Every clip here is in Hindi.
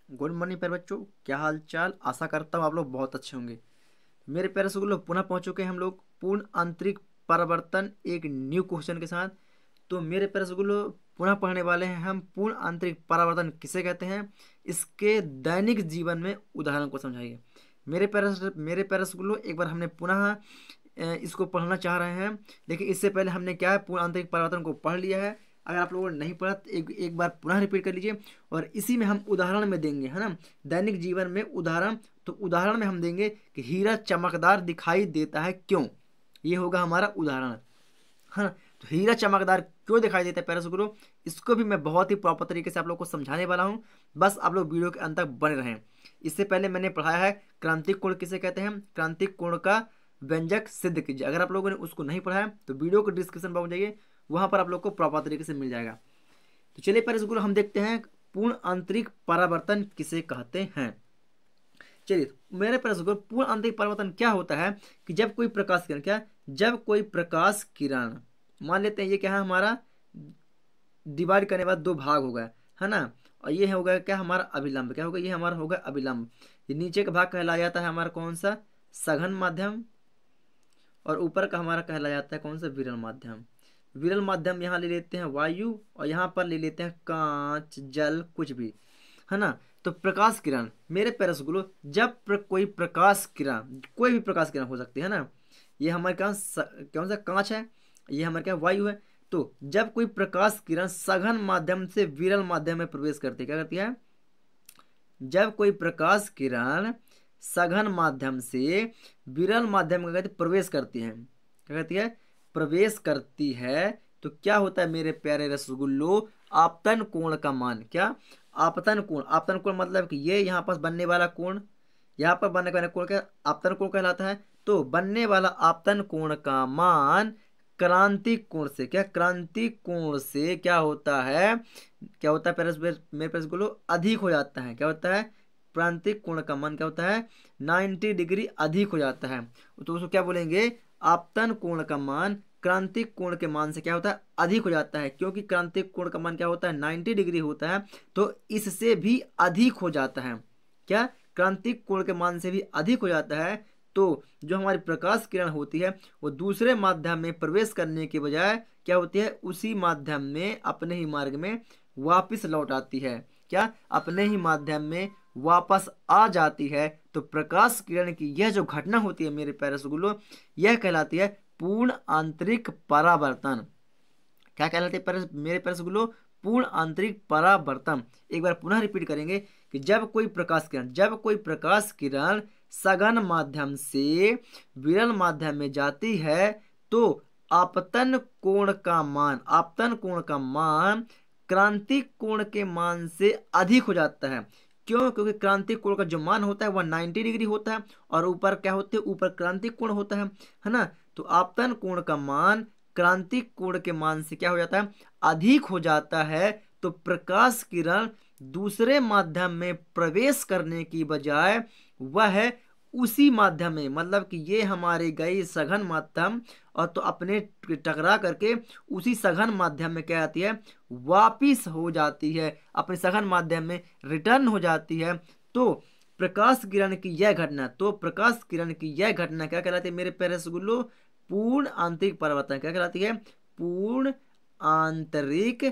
गुड मॉर्निंग प्यारे बच्चों, क्या हाल चाल। आशा करता हूँ आप लोग बहुत अच्छे होंगे। मेरे प्यारे स्कूल पुनः पहुंच चुके हैं हम लोग पूर्ण आंतरिक परिवर्तन एक न्यू क्वेश्चन के साथ। तो मेरे प्यारे स्कूल पुनः पढ़ने वाले हैं हम पूर्ण आंतरिक परिवर्तन किसे कहते हैं, इसके दैनिक जीवन में उदाहरण को समझाइए। मेरे प्यारे स्कूल एक बार हमने पुनः इसको पढ़ना चाह रहे हैं, लेकिन इससे पहले हमने क्या है पूर्ण आंतरिक परिवर्तन को पढ़ लिया है। अगर आप लोगों ने नहीं पढ़ा तो एक बार पुनः रिपीट कर लीजिए। और इसी में हम उदाहरण में देंगे, है ना, दैनिक जीवन में उदाहरण। तो उदाहरण में हम देंगे कि हीरा चमकदार दिखाई देता है क्यों। ये होगा हमारा उदाहरण, है ना। तो हीरा चमकदार क्यों दिखाई देता है प्यारे गुरु, इसको भी मैं बहुत ही प्रॉपर तरीके से आप लोग को समझाने वाला हूँ। बस आप लोग वीडियो के अंत तक बने रहें। इससे पहले मैंने पढ़ाया है क्रांतिक कोण किसे कहते हैं, क्रांतिक कोण का व्यंजक सिद्ध कीजिए। अगर आप लोगों ने उसको नहीं पढ़ा है तो वीडियो को डिस्क्रिप्शन बॉक्स में जाइए, वहां पर आप लोग को प्रॉपर तरीके से मिल जाएगा। तो चलिए प्यारे गुरु हम देखते हैं पूर्ण आंतरिक परावर्तन किसे कहते हैं। चलिए मेरे प्रश्न को पूर्ण आंतरिक परिवर्तन क्या होता है कि जब कोई प्रकाश किरण, क्या, जब कोई प्रकाश किरण, मान लेते हैं ये क्या है हमारा डिवाइड करने के बाद दो भाग हो गया, है ना। और ये हो गया क्या हमारा अभिलंब, क्या होगा ये हमारा होगा अभिलंब। ये नीचे का भाग कहलाया जाता है हमारा कौन सा, सघन माध्यम। और ऊपर का हमारा कहलाया जाता है कौन सा, विरल माध्यम। विरल माध्यम यहाँ ले लेते हैं वायु, और यहाँ पर ले लेते हैं कांच, जल, कुछ भी, है ना। तो प्रकाश किरण मेरे प्यारे स्कूलों, जब कोई प्रकाश किरण, कोई भी प्रकाश किरण हो सकती है ना, ये हमारे कौन सा कांच है, ये हमारे क्या वायु है। तो जब कोई प्रकाश किरण सघन माध्यम से विरल माध्यम में प्रवेश करती है, क्या करती है, जब कोई प्रकाश किरण सघन माध्यम से विरल माध्यम में प्रवेश करती है, क्या कहती है, प्रवेश करती है, तो क्या होता है मेरे प्यारे रसगुल्लो, आपतन कोण का मान, क्या, आपतन कोण। आपतन कोण मतलब कि ये यहाँ पर बनने वाला कोण, यहाँ पर बनने वाला कोण क्या आपतन कोण कहलाता है। तो बनने वाला आपतन कोण का मान क्रांतिक कोण से, क्या, क्रांतिक कोण से क्या होता है, क्या होता है मेरे प्यारे रसगुल्लो, अधिक हो जाता है। क्या होता है, क्रांतिक कोण का मान क्या होता है, 90 डिग्री अधिक हो जाता है। तो उसको क्या बोलेंगे, आपतन कोण का मान क्रांतिक कोण के मान से क्या होता है, अधिक हो जाता है। क्योंकि क्रांतिक कोण का मान क्या होता है, 90 डिग्री होता है, तो इससे भी अधिक हो जाता है। क्या, क्रांतिक कोण के मान से भी अधिक हो जाता है। तो जो हमारी प्रकाश किरण होती है वो दूसरे माध्यम में प्रवेश करने के बजाय क्या होती है, उसी माध्यम में अपने ही मार्ग में वापस लौट आती है। क्या, अपने ही माध्यम में वापस आ जाती है। तो प्रकाश किरण की यह जो घटना होती है मेरे प्यारे रसगुल्लो, यह कहलाती है पूर्ण आंतरिक परावर्तन। क्या कहलाते हैं मेरे प्यारे रसगुल्लो, पूर्ण आंतरिक परावर्तन। एक बार पुनः रिपीट करेंगे कि जब कोई प्रकाश किरण, जब कोई प्रकाश किरण सघन माध्यम से विरल माध्यम में जाती है, तो आपतन कोण का मान, आपतन कोण का मान क्रांतिक कोण के मान से अधिक हो जाता है। क्यों, क्योंकि क्रांतिक कोण का जो मान होता है वह 90 डिग्री होता है, और ऊपर क्या होते हैं, ऊपर क्रांतिक कोण होता है ना। तो आपतन कोण का मान क्रांतिक कोण के मान से क्या हो जाता है, अधिक हो जाता है। तो प्रकाश किरण दूसरे माध्यम में प्रवेश करने की बजाय वह उसी माध्यम में, मतलब कि ये हमारे गई सघन माध्यम, और तो अपने टकरा करके उसी सघन माध्यम में क्या आती है, वापिस हो जाती है, अपने सघन माध्यम में रिटर्न हो जाती है। तो प्रकाश किरण की यह घटना, तो प्रकाश किरण की यह घटना क्या कहलाती है मेरे प्यारे रसगुल्लो, पूर्ण आंतरिक परावर्तन। क्या कहलाती है, पूर्ण आंतरिक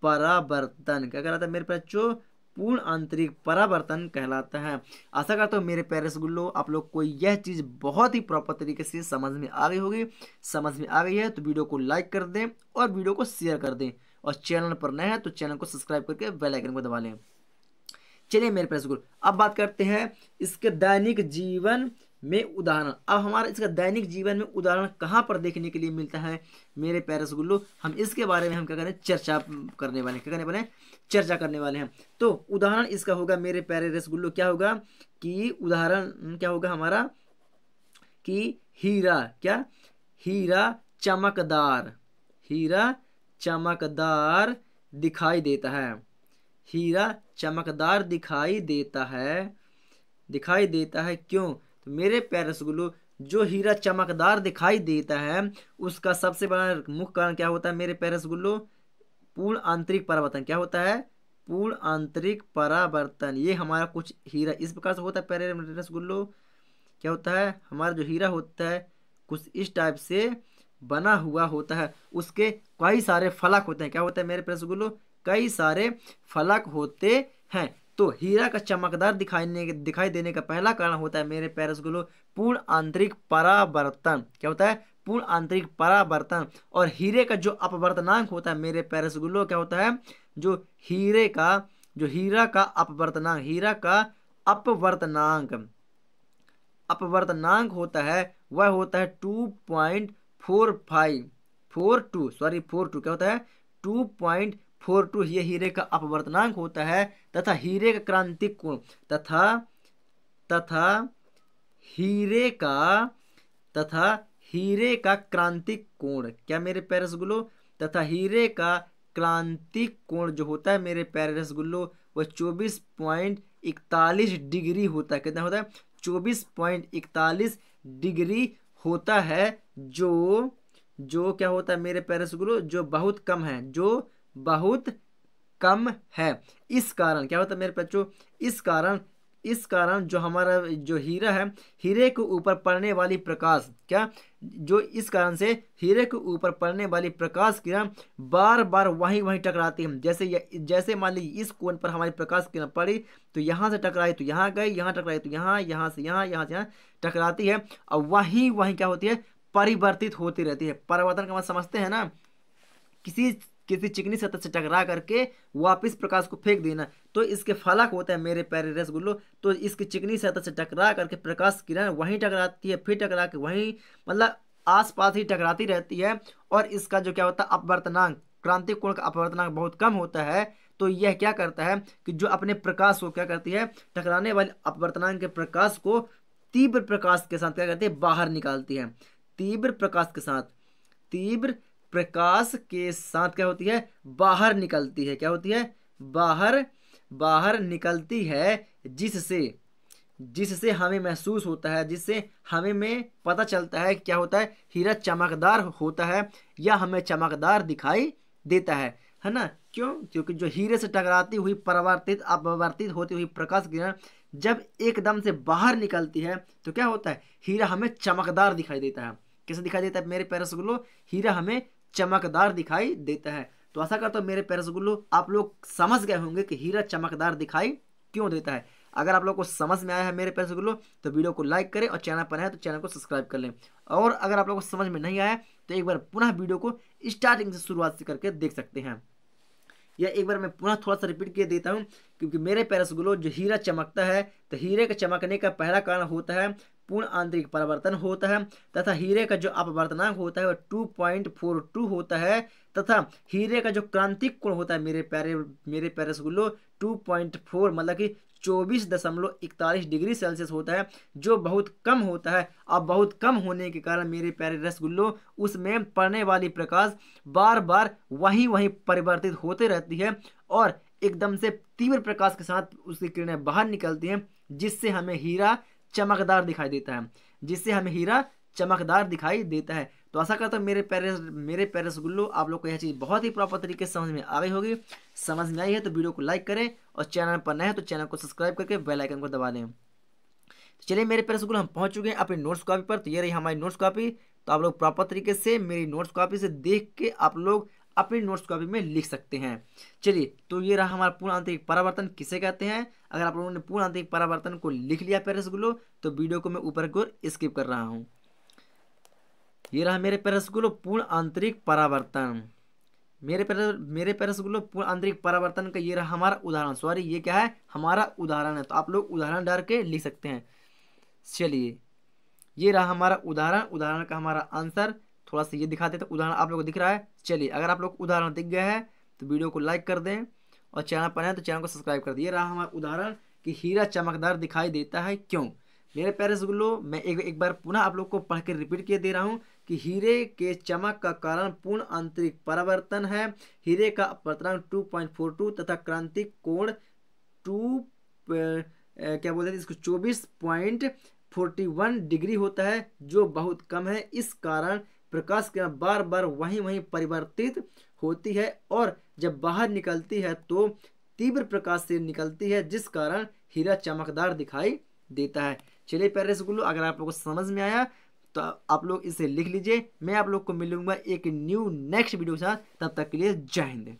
परावर्तन। क्या कहलाता है मेरे बच्चों, पूर्ण आंतरिक परावर्तन कहलाता है। आशा करता हूँ मेरे प्यारे रसगुल्लो आप लोग को यह चीज बहुत ही प्रॉपर तरीके से समझ में आ गई होगी। समझ में आ गई है तो वीडियो को लाइक कर दें और वीडियो को शेयर कर दें, और चैनल पर नए हैं तो चैनल को सब्सक्राइब करके बेल आइकन को दबा लें। चलिए मेरे प्यारे स्कूल अब बात करते हैं इसके दैनिक जीवन में उदाहरण। अब हमारा इसका दैनिक जीवन में उदाहरण कहाँ पर देखने के लिए मिलता है मेरे प्यारे रसगुल्लो, हम इसके बारे में हम क्या करें, चर्चा करने वाले हैं। क्या करने वाले हैं, चर्चा करने वाले हैं। तो उदाहरण इसका होगा मेरे प्यारे रसगुल्लो, क्या होगा कि उदाहरण क्या होगा हमारा कि हीरा, क्या, हीरा चमकदार, हीरा चमकदार दिखाई देता है, हीरा चमकदार दिखाई देता है, दिखाई देता है क्यों। तो मेरे प्यारे रसगुल्लो, जो हीरा चमकदार दिखाई देता है उसका सबसे बड़ा मुख्य कारण क्या होता है मेरे प्यारे रसगुल्लो, पूर्ण आंतरिक परावर्तन। क्या होता है, पूर्ण आंतरिक परावर्तन, ये हमारा कुछ हीरा इस प्रकार से होता है प्यारे रसगुल्लो। क्या होता है, हमारा जो हीरा होता है कुछ इस टाइप से बना हुआ होता है, उसके कई सारे फलक होते हैं। क्या होता है मेरे प्यारे रसगुल्लो, कई सारे फलक होते हैं। तो हीरा का चमकदार दिखाई देने का पहला कारण होता है मेरे प्यारे रसगुल्लो पूर्ण आंतरिक परावर्तन। क्या होता है, पूर्ण आंतरिक परावर्तन। और हीरे का जो अपवर्तनांक होता है मेरे प्यारे रसगुल्लो, क्या होता है, जो हीरा का अपवर्तनांक, हीरा का अपवर्तनांक अपवर्तनांक होता है वह होता है 2.4542 क्या होता है 2.42, ये हीरे का अपवर्तनांक होता है। तथा हीरे का क्रांतिक कोण तथा तथा हीरे का तथा हीरे का क्रांतिक कोण, क्या मेरे प्यारे रसगुल्लो, तथा हीरे का क्रांतिक कोण जो होता है मेरे प्यारे रसगुल्लो वह 24.41 डिग्री होता है। कितना होता है, 24.41 डिग्री होता है। जो क्या होता है मेरे प्यारे रसगुल्लो, जो बहुत कम है, जो बहुत कम है। इस कारण क्या होता है मेरे बच्चों, इस कारण जो हमारा जो हीरा है, हीरे के ऊपर पड़ने वाली प्रकाश, क्या जो इस कारण से हीरे के ऊपर पड़ने वाली प्रकाश किरण बार बार वहीं टकराती है। जैसे मान लीजिए इस कोण पर हमारी प्रकाश किरण पड़ी तो यहाँ से टकराई तो यहाँ गई, यहाँ टकराई तो यहाँ, यहाँ से यहाँ, यहाँ से यहाँ टकराती है और वहीं क्या होती है, परिवर्तित होती रहती है। परिवर्तन का मतलब समझते हैं ना, किसी चिकनी सतह से टकरा करके वापस प्रकाश को फेंक देना। तो इसके फलक होते हैं मेरे प्यारे रसगुल्लो, तो इसकी चिकनी सतह से टकरा करके प्रकाश किरण वहीं टकराती है, फिर टकरा के वहीं मतलब आसपास ही टकराती रहती है। और इसका जो क्या होता है अपवर्तनांक, क्रांतिक कोण का अपवर्तनांक बहुत कम होता है। तो यह क्या करता है कि जो अपने प्रकाश को क्या करती है, टकराने वाले अपवर्तनांक के प्रकाश को तीव्र प्रकाश के साथ क्या करती है, बाहर निकालती है। तीव्र प्रकाश के साथ क्या होती है, बाहर निकलती है। क्या होती है, बाहर निकलती है, जिससे हमें महसूस होता है, जिससे हमें पता चलता है क्या होता है, हीरा चमकदार होता है या हमें चमकदार दिखाई देता है ना। क्यों, क्योंकि जो हीरे से टकराती हुई अपवर्तित होती हुई प्रकाश किरण जब एकदम से बाहर निकलती है तो क्या होता है, हीरा हमें चमकदार दिखाई देता है। कैसे दिखाई देता है मेरे प्यारे रसगुल्लो, हीरा हमें चमकदार दिखाई देता है। तो आशा करता हूँ मेरे प्यारे रसगुल्लो आप लोग समझ गए होंगे कि हीरा चमकदार दिखाई क्यों देता है। अगर आप लोग को समझ में आया है मेरे प्यारे रसगुल्लो तो वीडियो को लाइक करें और चैनल पर है तो चैनल को सब्सक्राइब कर लें। और अगर आप लोग को समझ में नहीं आया तो एक बार पुनः वीडियो को स्टार्टिंग से शुरुआत से करके देख सकते हैं। या एक बार मैं पुनः थोड़ा सा रिपीट किए देता हूँ, क्योंकि मेरे प्यारे रसगुल्लो जो हीरा चमकता है तो हीरे के चमकने का पहला कारण होता है पूर्ण आंतरिक परावर्तन होता है। तथा हीरे का जो अपवर्तनांक होता है वह 2.42 होता है। तथा हीरे का जो क्रांतिक कोण होता है मेरे प्यारे रसगुल्लो 2.4 मतलब कि 24.41 डिग्री सेल्सियस होता है, जो बहुत कम होता है। अब बहुत कम होने के कारण मेरे प्यारे रसगुल्लो उसमें पड़ने वाली प्रकाश बार बार वहीं परिवर्तित होते रहती है और एकदम से तीव्र प्रकाश के साथ उसकी किरणें बाहर निकलती हैं, जिससे हमें हीरा चमकदार दिखाई देता है। तो आशा करता हूँ मेरे प्यारे रसगुल्लो आप लोग को यह चीज़ बहुत ही प्रॉपर तरीके से समझ में आ गई होगी। समझ में आई है तो वीडियो को लाइक करें और चैनल पर नए हैं तो चैनल को सब्सक्राइब करके बेल आइकन को दबा दें। तो चलिए मेरे प्यारे रसगुल्लो हम पहुंच चुके हैं अपनी नोट्स कॉपी पर। तो ये रही हमारी नोट्स कॉपी। तो आप लोग प्रॉपर तरीके से मेरी नोट्स कॉपी से देख के आप लोग अपनी नोट्स कॉपी में लिख सकते हैं। चलिए तो ये रहा हमारा पूर्ण आंतरिक परावर्तन किसे कहते हैं। अगर आप लोगों ने पूर्ण आंतरिक परावर्तन को लिख लिया प्यारे रसगुल्लो तो वीडियो को मैं ऊपर की ओर स्किप कर रहा हूँ। ये रहा मेरे प्यारे रसगुल्लो पूर्ण आंतरिक परावर्तन। मेरे प्यारे रसगुल्लो पूर्ण आंतरिक परावर्तन का ये रहा हमारा उदाहरण। सॉरी ये क्या है, हमारा उदाहरण है। तो आप लोग उदाहरण डाल के लिख सकते हैं। चलिए ये रहा हमारा उदाहरण का हमारा आंसर। थोड़ा सा ये दिखा देते तो उदाहरण आप लोग को दिख रहा है। चलिए अगर आप लोग उदाहरण दिख गया है तो वीडियो को लाइक कर दें और चैनल पर है तो चैनल को सब्सक्राइब कर दें। ये रहा हमारा उदाहरण कि हीरा चमकदार दिखाई देता है क्यों। मेरे प्यारे रसगुल्लो मैं एक बार पुनः आप लोग को पढ़ के रिपीट किए दे रहा हूँ कि हीरे के चमक का कारण पूर्ण आंतरिक परावर्तन है। हीरे का अपवर्तनांक 2.42 तथा क्रांतिक कोण क्या बोलते हैं इसको 24.41 डिग्री होता है, जो बहुत कम है। इस कारण प्रकाश किरण बार वहीं परिवर्तित होती है और जब बाहर निकलती है तो तीव्र प्रकाश से निकलती है, जिस कारण हीरा चमकदार दिखाई देता है। चलिए प्यारे रसगुल्लो, अगर आप लोगों को समझ में आया तो आप लोग इसे लिख लीजिए। मैं आप लोग को मिलूंगा एक न्यू नेक्स्ट वीडियो के साथ, तब तक के लिए जय हिंद।